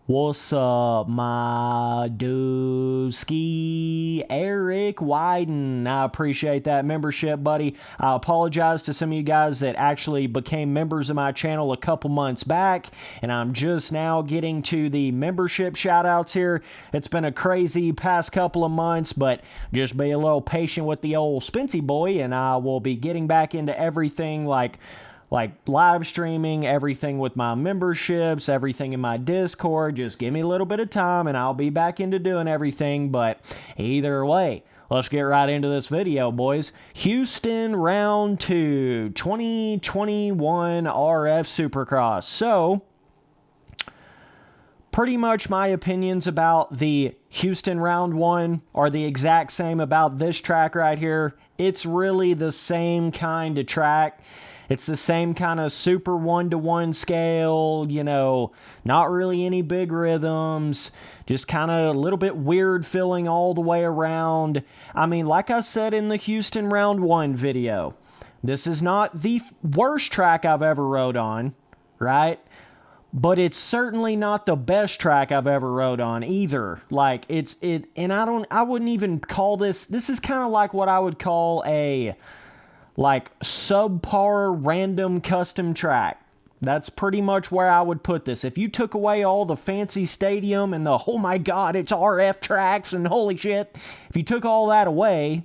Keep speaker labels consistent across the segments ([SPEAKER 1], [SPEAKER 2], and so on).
[SPEAKER 1] What's up, my dooski? Eric Wyden. I appreciate that membership, buddy. I apologize to some of you guys that actually became members of my channel a couple months back, and I'm just now getting to the membership shout-outs here. It's been a crazy past couple of months, but just be a little patient with the old Spency boy, and I will be getting back into everything like live streaming, everything with my memberships, everything in my Discord. Just give me a little bit of time and I'll be back into doing everything. But either way, let's get right into this video, boys. Houston Round 2, 2021 RF Supercross. So, pretty much my opinions about the Houston Round 1 are the exact same about this track right here. It's really the same kind of track. It's the same kind of super 1-to-1 scale, you know, not really any big rhythms, just kind of a little bit weird feeling all the way around. I mean, like I said in the Houston Round 1 video, this is not the worst track I've ever rode on, right? But it's certainly not the best track I've ever rode on either. Like, and I wouldn't even call this is kind of like what I would call a subpar random custom track. That's pretty much where I would put this. If you took away all the fancy stadium and the, oh my God, it's RF tracks and holy shit, if you took all that away,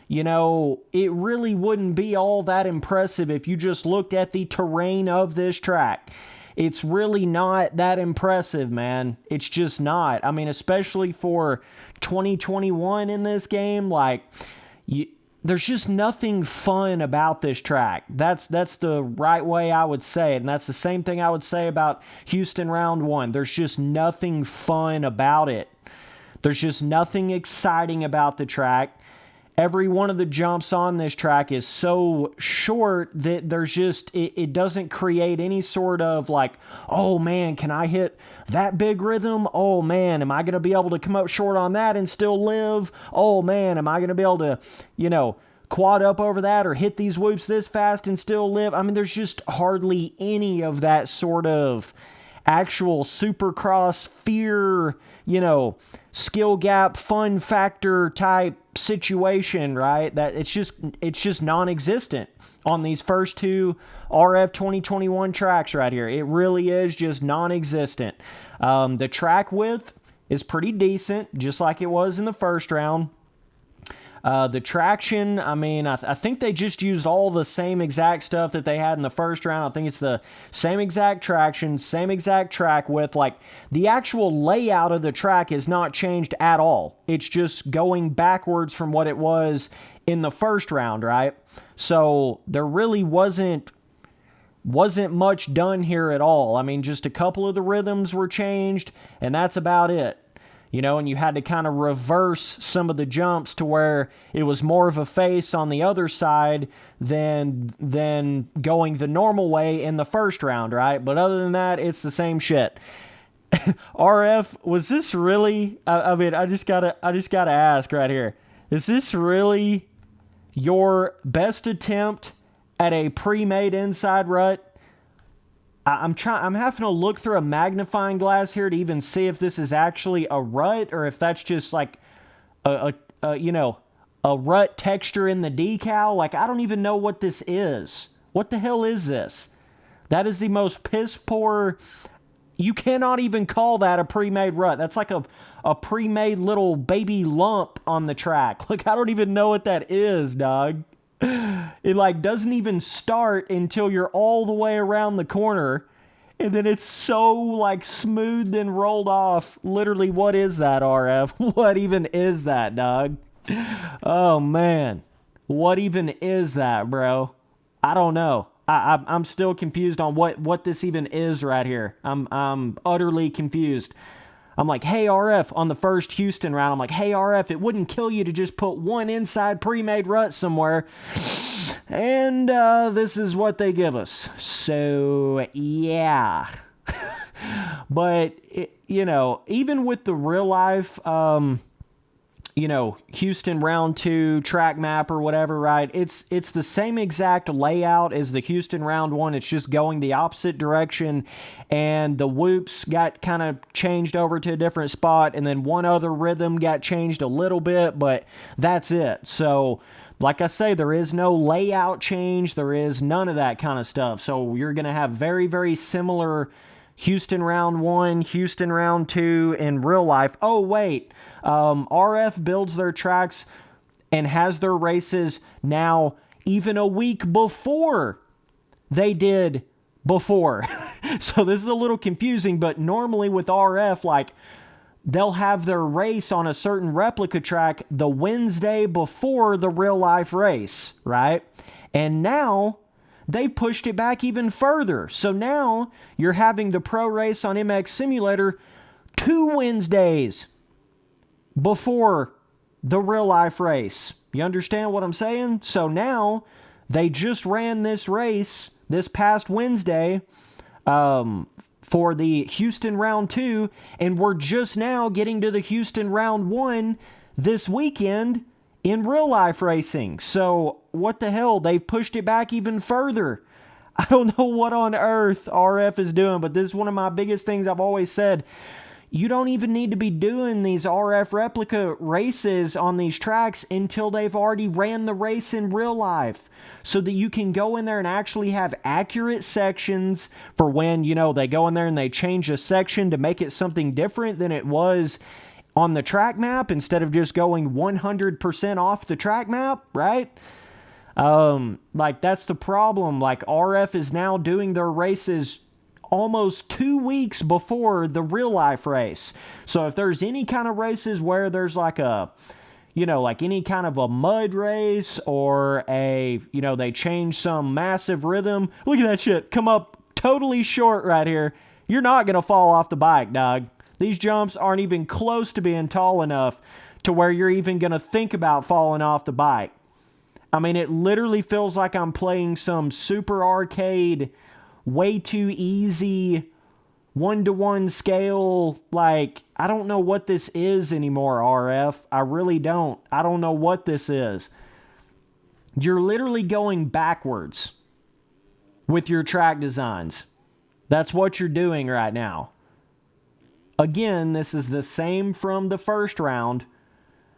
[SPEAKER 1] you know, it really wouldn't be all that impressive if you just looked at the terrain of this track. It's really not that impressive, man. It's just not. I mean, especially for 2021 in this game, there's just nothing fun about this track. That's the right way I would say it. And that's the same thing I would say about Houston Round 1. There's just nothing fun about it. There's just nothing exciting about the track. Every one of the jumps on this track is so short that there's just, it doesn't create any sort of like, oh man, can I hit that big rhythm? Oh man, am I going to be able to come up short on that and still live? Oh man, am I going to be able to, you know, quad up over that or hit these whoops this fast and still live? I mean, there's just hardly any of that sort of actual Supercross fear, you know, skill gap, fun factor type situation, right? That it's just non-existent on these first two RF 2021 tracks right here. It really is just non-existent. The track width is pretty decent, just like it was in the first round. The traction, I mean, I think they just used all the same exact stuff that they had in the first round. I think it's the same exact traction, same exact track width. Like, the actual layout of the track is not changed at all. It's just going backwards from what it was in the first round, right? So there really wasn't much done here at all. I mean, just a couple of the rhythms were changed, and that's about it. You know, and you had to kind of reverse some of the jumps to where it was more of a face on the other side than going the normal way in the first round, right? But other than that, it's the same shit. RF, was this really, I mean, I just gotta ask right here. Is this really your best attempt at a pre-made inside rut? I'm having to look through a magnifying glass here to even see if this is actually a rut or if that's just like a rut texture in the decal. Like, I don't even know what this is. What the hell is this? That is the most piss poor. You cannot even call that a pre-made rut. That's like a pre-made little baby lump on the track. Like, I don't even know what that is, dog. It like doesn't even start until you're all the way around the corner, and then it's so like smoothed and rolled off. Literally, what is that, RF? What even is that, dog? Oh man, what even is that, bro? I don't know. I'm still confused on what this even is right here. I'm utterly confused. I'm like, hey, RF, on the first Houston round, I'm like, hey, RF, it wouldn't kill you to just put one inside pre-made rut somewhere. And this is what they give us. So, yeah. But, you know, even with the real life, Houston round 2 track map or whatever, right? It's the same exact layout as the Houston round 1. It's just going the opposite direction, and the whoops got kind of changed over to a different spot, and then one other rhythm got changed a little bit, but that's it. So, like I say, there is no layout change. There is none of that kind of stuff. So you're going to have very, very similar Houston round 1, Houston round 2 in real life. Oh, wait. RF builds their tracks and has their races now even a week before they did before. So this is a little confusing, but normally with RF, like, they'll have their race on a certain replica track the Wednesday before the real life race, right? And now they've pushed it back even further. So now you're having the pro race on MX Simulator 2 Wednesdays before the real life race. You understand what I'm saying? So now they just ran this race this past Wednesday for the Houston round 2, and we're just now getting to the Houston round 1 this weekend in real life racing. So what the hell? They've pushed it back even further. I don't know what on earth RF is doing, but this is one of my biggest things I've always said. You don't even need to be doing these RF replica races on these tracks until they've already ran the race in real life, so that you can go in there and actually have accurate sections for when, they go in there and they change a section to make it something different than it was on the track map, instead of just going 100% off the track map, right? That's the problem. Like, RF is now doing their races almost 2 weeks before the real life race. So if there's any kind of races where there's like any kind of a mud race, or they change some massive rhythm, look at that shit come up totally short right here. You're not going to fall off the bike, dog. These jumps aren't even close to being tall enough to where you're even going to think about falling off the bike. I mean, it literally feels like I'm playing some super arcade, way too easy, 1-to-1 scale. Like, I don't know what this is anymore, RF. I really don't. I don't know what this is. You're literally going backwards with your track designs. That's what you're doing right now. Again, this is the same from the first round.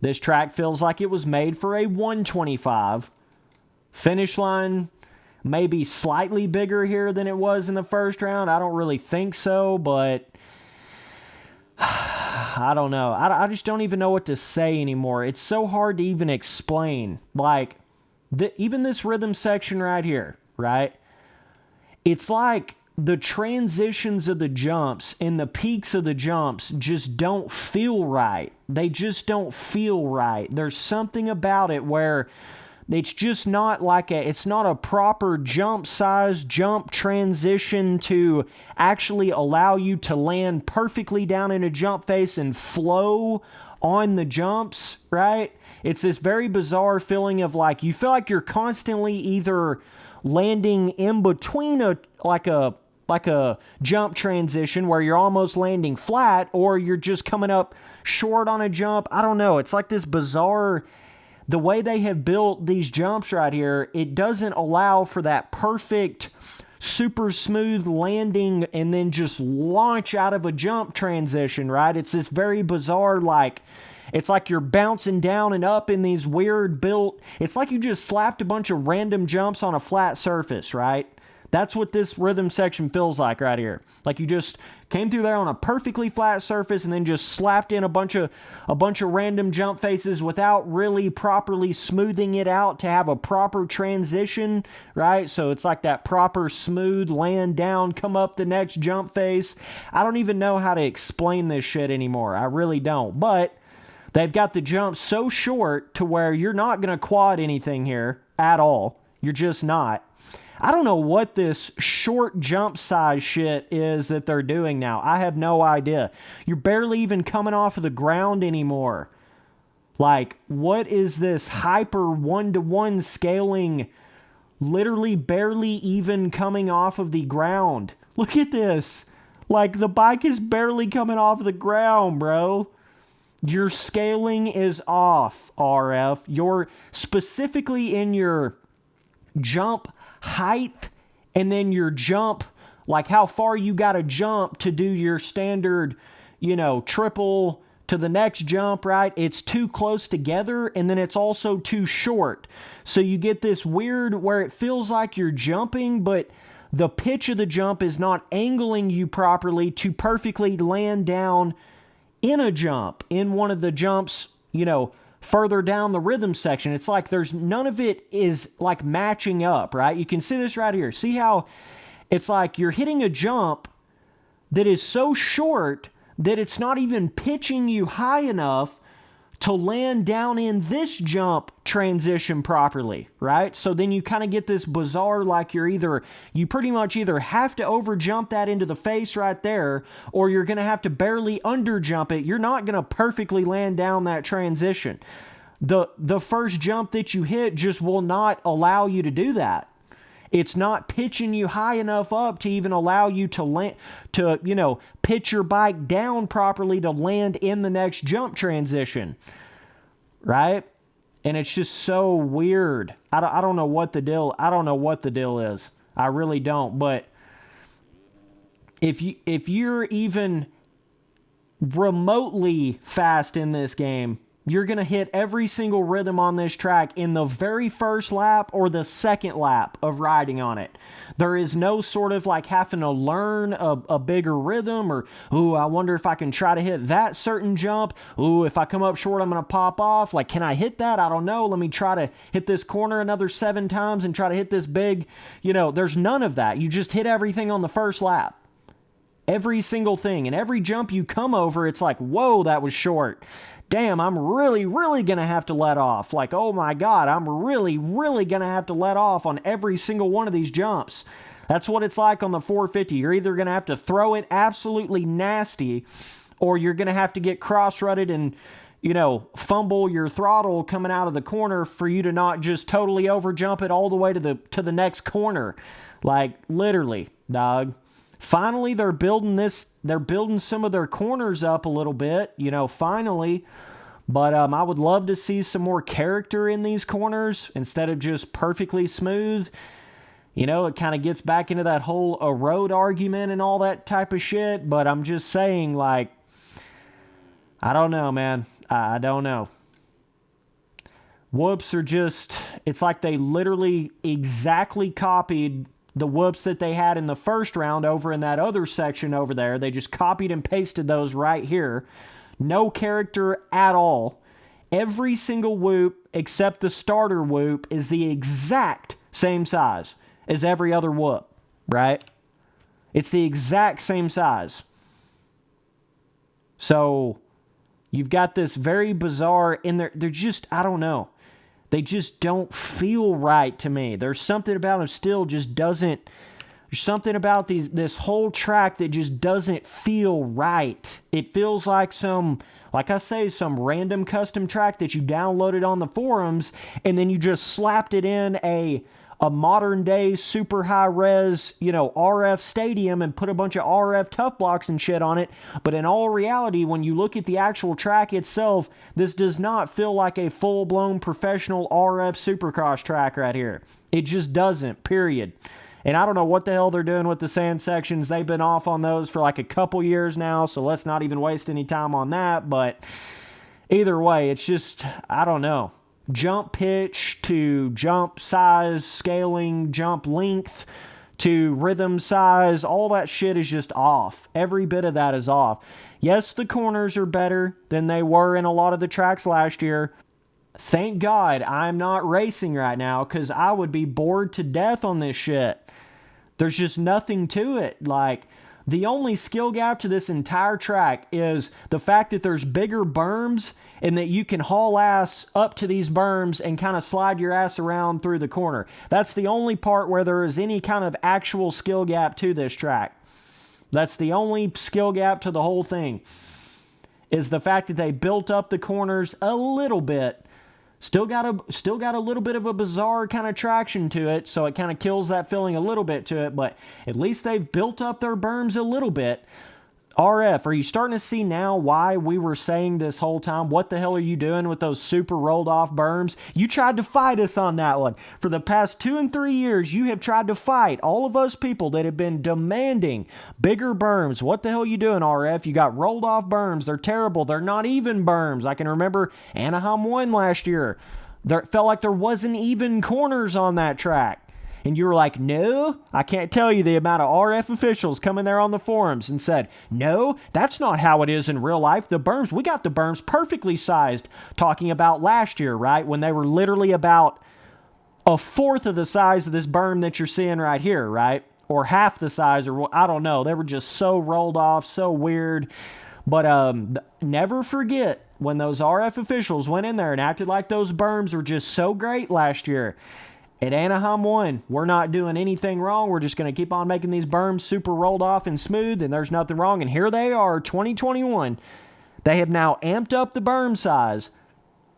[SPEAKER 1] This track feels like it was made for a 125. Finish line maybe slightly bigger here than it was in the first round. I don't really think so, but I don't know. I just don't even know what to say anymore. It's so hard to even explain. Like, even this rhythm section right here, right? It's like the transitions of the jumps and the peaks of the jumps just don't feel right. They just don't feel right. There's something about it where it's just not it's not a proper jump size, jump transition to actually allow you to land perfectly down in a jump face and flow on the jumps, right? It's this very bizarre feeling of like, you feel like you're constantly either landing in between a jump transition where you're almost landing flat, or you're just coming up short on a jump. I don't know. It's like this bizarre, the way they have built these jumps right here, it doesn't allow for that perfect, super smooth landing and then just launch out of a jump transition, right? It's this very bizarre, it's like you're bouncing down and up in these weird built, it's like you just slapped a bunch of random jumps on a flat surface, right? That's what this rhythm section feels like right here. Like you just came through there on a perfectly flat surface and then just slapped in a bunch of random jump faces without really properly smoothing it out to have a proper transition, right? So it's like that proper smooth land down, come up the next jump face. I don't even know how to explain this shit anymore. I really don't. But they've got the jumps so short to where you're not going to quad anything here at all. You're just not. I don't know what this short jump size shit is that they're doing now. I have no idea. You're barely even coming off of the ground anymore. Like, what is this hyper 1-to-1 scaling, literally barely even coming off of the ground? Look at this. Like, the bike is barely coming off the ground, bro. Your scaling is off, RF. You're specifically in your jump height and then your jump, like how far you got to jump to do your standard, triple to the next jump, right? It's too close together, and then it's also too short. So you get this weird where it feels like you're jumping, but the pitch of the jump is not angling you properly to perfectly land down in a jump, in one of the jumps, further down the rhythm section. It's like there's none of it is like matching up, right? You can see this right here. See how it's like you're hitting a jump that is so short that it's not even pitching you high enough to land down in this jump transition properly, right? So then you kind of get this bizarre, like you pretty much either have to over jump that into the face right there, or you're going to have to barely under jump it. You're not going to perfectly land down that transition. The first jump that you hit just will not allow you to do that. It's not pitching you high enough up to even allow you to land, pitch your bike down properly to land in the next jump transition, right? And it's just so weird. I don't know what the deal. I don't know what the deal is. I really don't. But if you're even remotely fast in this game, you're going to hit every single rhythm on this track in the very first lap or the second lap of riding on it. There is no sort of like having to learn a bigger rhythm or, I wonder if I can try to hit that certain jump. If I come up short, I'm going to pop off. Like, can I hit that? I don't know. Let me try to hit this corner another 7 times and try to hit this big. There's none of that. You just hit everything on the first lap. Every single thing. And every jump you come over, it's like, whoa, that was short. Damn, I'm really, really going to have to let off. Like, oh my God, I'm really, really going to have to let off on every single one of these jumps. That's what it's like on the 450. You're either going to have to throw it absolutely nasty, or you're going to have to get cross-rutted and, fumble your throttle coming out of the corner for you to not just totally over-jump it all the way to the next corner. Like, literally, dog. Finally, they're building some of their corners up a little bit, finally. But I would love to see some more character in these corners instead of just perfectly smooth. It kind of gets back into that whole road argument and all that type of shit. But I'm just saying, like, I don't know, man. I don't know. Whoops are just, it's like they literally exactly copied the whoops that they had in the first round over in that other section over there. They just copied and pasted those right here. No character at all. Every single whoop except the starter whoop is the exact same size as every other whoop, right? It's the exact same size. So you've got this very bizarre, and they're just, I don't know. They just don't feel right to me. There's something about them still just doesn't. There's something about this whole track that just doesn't feel right. It feels like some random custom track that you downloaded on the forums, and then you just slapped it in a modern day super high res, RF stadium and put a bunch of RF tough blocks and shit on it. But in all reality, when you look at the actual track itself, this does not feel like a full blown professional RF Supercross track right here. It just doesn't, period. And I don't know what the hell they're doing with the sand sections. They've been off on those for like a couple years now, so let's not even waste any time on that. But either way, it's just, I don't know. Jump pitch to jump size, scaling, jump length to rhythm size, all that shit is just off. Every bit of that is off. Yes, the corners are better than they were in a lot of the tracks last year. Thank God I'm not racing right now, because I would be bored to death on this shit. There's just nothing to it. Like, the only skill gap to this entire track is the fact that there's bigger berms and that you can haul ass up to these berms and kind of slide your ass around through the corner. That's the only part where there is any kind of actual skill gap to this track. That's the only skill gap to the whole thing, is the fact that they built up the corners a little bit. Still got a little bit of a bizarre kind of traction to it, so it kind of kills that feeling a little bit to it, but at least they've built up their berms a little bit. RF, are you starting to see now why we were saying this whole time, what the hell are you doing with those super rolled off berms? You tried to fight us on that one. For the past 2 and 3 years, you have tried to fight all of us people that have been demanding bigger berms. What the hell are you doing, RF? You got rolled off berms. They're terrible. They're not even berms. I can remember Anaheim won last year. It felt like there wasn't even corners on that track. And you were like, no, I can't tell you the amount of RF officials coming there on the forums and said, no, that's not how it is in real life. The berms, we got the berms perfectly sized, talking about last year, right? When they were literally about a fourth of the size of this berm that you're seeing right here, right? Or half the size, or I don't know. They were just so rolled off, so weird. But never forget when those RF officials went in there and acted like those berms were just so great last year. At Anaheim 1, we're not doing anything wrong. We're just going to keep on making these berms super rolled off and smooth, and there's nothing wrong. And here they are, 2021. They have now amped up the berm size.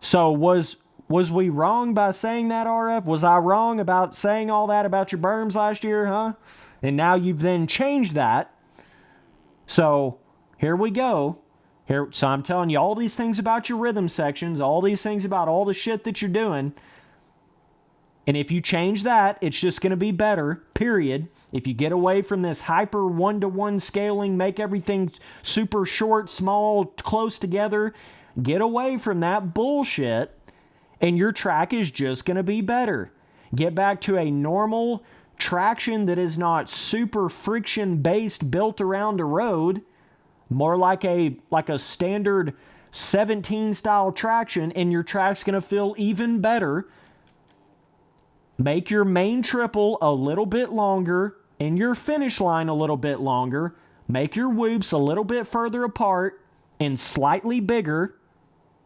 [SPEAKER 1] So was we wrong by saying that, RF? Was I wrong about saying all that about your berms last year, huh? And now you've then changed that. So here we go. So I'm telling you all these things about your rhythm sections, all these things about all the shit that you're doing. And if you change that, it's just going to be better, period. If you get away from this hyper one-to-one scaling, make everything super short, small, close together, get away from that bullshit, and your track is just going to be better. Get back to a normal traction that is not super friction-based, built around a road, more like a standard 17-style traction, and your track's going to feel even better. Make your main triple a little bit longer and your finish line a little bit longer. Make your whoops a little bit further apart and slightly bigger,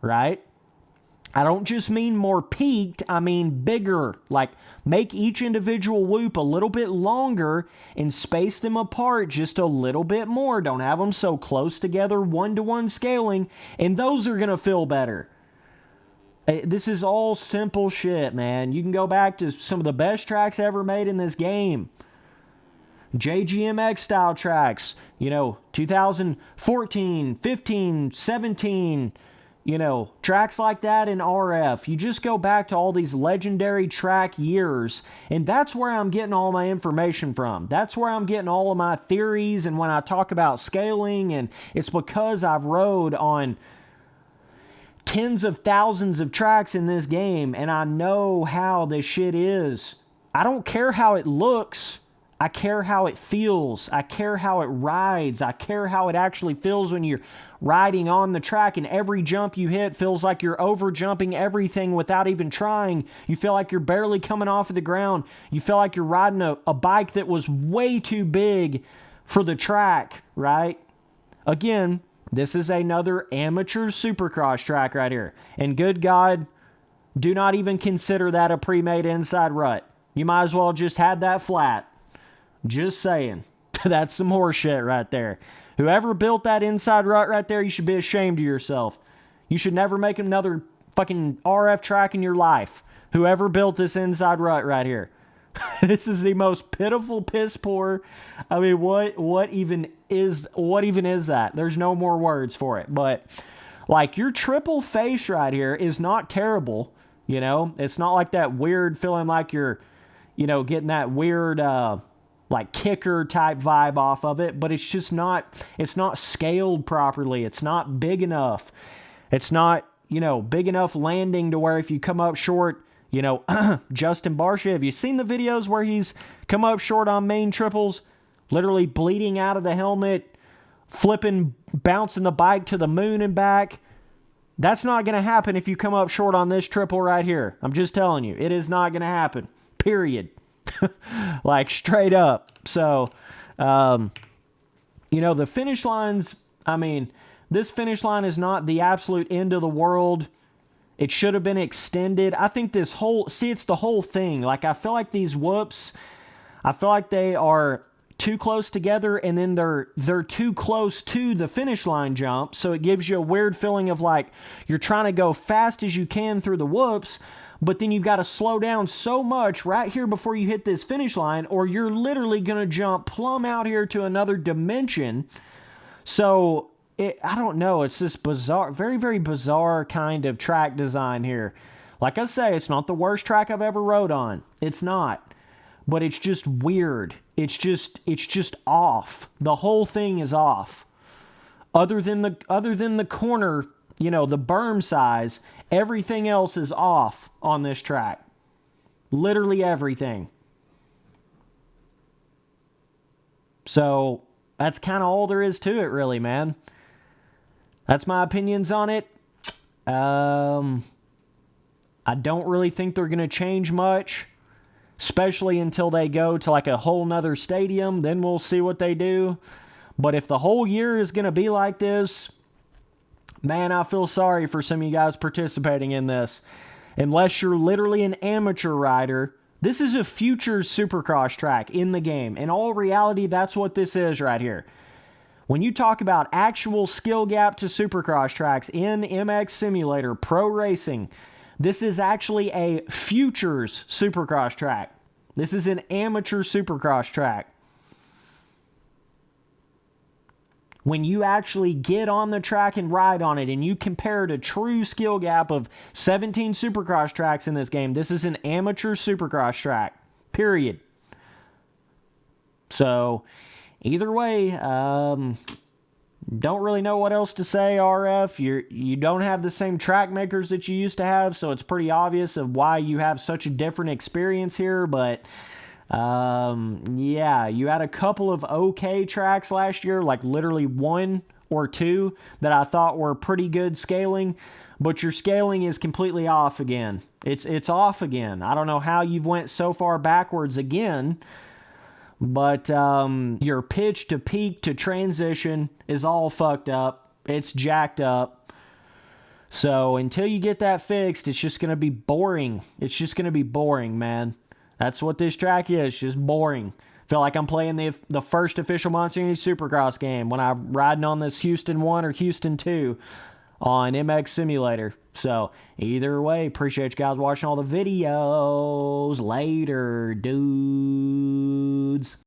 [SPEAKER 1] right? I don't just mean more peaked, I mean bigger. Like, make each individual whoop a little bit longer and space them apart just a little bit more. Don't have them so close together, one-to-one scaling, and those are going to feel better. This is all simple shit, man. You can go back to some of the best tracks ever made in this game. JGMX style tracks, 2014, 15, 17, tracks like that in RF. You just go back to all these legendary track years, and that's where I'm getting all my information from. That's where I'm getting all of my theories, and when I talk about scaling, and it's because I've rode on tens of thousands of tracks in this game, and I know how this shit is. I don't care how it looks. I care how it feels. I care how it rides. I care how it actually feels when you're riding on the track, and every jump you hit feels like you're over jumping everything without even trying. You feel like you're barely coming off of the ground. You feel like you're riding a bike that was way too big for the track, right? Again, this is another amateur Supercross track right here. And good God, do not even consider that a pre-made inside rut. You might as well just had that flat. Just saying. That's some horse shit right there. Whoever built that inside rut right there, you should be ashamed of yourself. You should never make another fucking RF track in your life. Whoever built this inside rut right here. This is the most pitiful piss poor. I mean, what even is that? There's no more words for it. But like, your triple face right here is not terrible. It's not like that weird feeling like you're, getting that weird like kicker type vibe off of it. But it's just not. It's not scaled properly. It's not big enough. It's not big enough landing to where if you come up short. Justin Barcia, have you seen the videos where he's come up short on main triples, literally bleeding out of the helmet, flipping, bouncing the bike to the moon and back? That's not going to happen if you come up short on this triple right here. I'm just telling you, it is not going to happen, period. Like, straight up. So, the finish lines, this finish line is not the absolute end of the world. It should have been extended. I think it's the whole thing. Like, I feel like these whoops, I feel like they are too close together, and then they're too close to the finish line jump, so it gives you a weird feeling of like you're trying to go fast as you can through the whoops, but then you've got to slow down so much right here before you hit this finish line, or you're literally going to jump plumb out here to another dimension. So, I don't know. It's this bizarre, very, very bizarre kind of track design here. Like I say, it's not the worst track I've ever rode on. It's not. But it's just weird. It's just off. The whole thing is off. Other than the corner, you know, the berm size, everything else is off on this track. Literally everything. So, that's kind of all there is to it, really, man. That's my opinions on it. I don't really think they're going to change much, especially until they go to like a whole nother stadium. Then we'll see what they do. But if the whole year is going to be like this, man, I feel sorry for some of you guys participating in this. Unless you're literally an amateur rider, this is a future Supercross track in the game. In all reality, that's what this is right here. When you talk about actual skill gap to Supercross tracks in MX Simulator Pro Racing, this is actually a futures Supercross track. This is an amateur Supercross track. When you actually get on the track and ride on it and you compare the true skill gap of 17 Supercross tracks in this game, this is an amateur Supercross track. Period. So, either way, don't really know what else to say, RF. You don't have the same track makers that you used to have, so it's pretty obvious of why you have such a different experience here, but yeah, you had a couple of okay tracks last year, like literally one or two that I thought were pretty good scaling, but your scaling is completely off again. It's off again. I don't know how you've went so far backwards again, but your pitch to peak to transition is all fucked up. It's jacked up. So until you get that fixed, it's just going to be boring. It's just going to be boring, man. That's what this track is, just boring. Feel like I'm playing the first official Monster Energy Supercross game when I'm riding on this Houston 1 or Houston 2 on MX Simulator. So, either way, appreciate you guys watching all the videos. Later, dudes.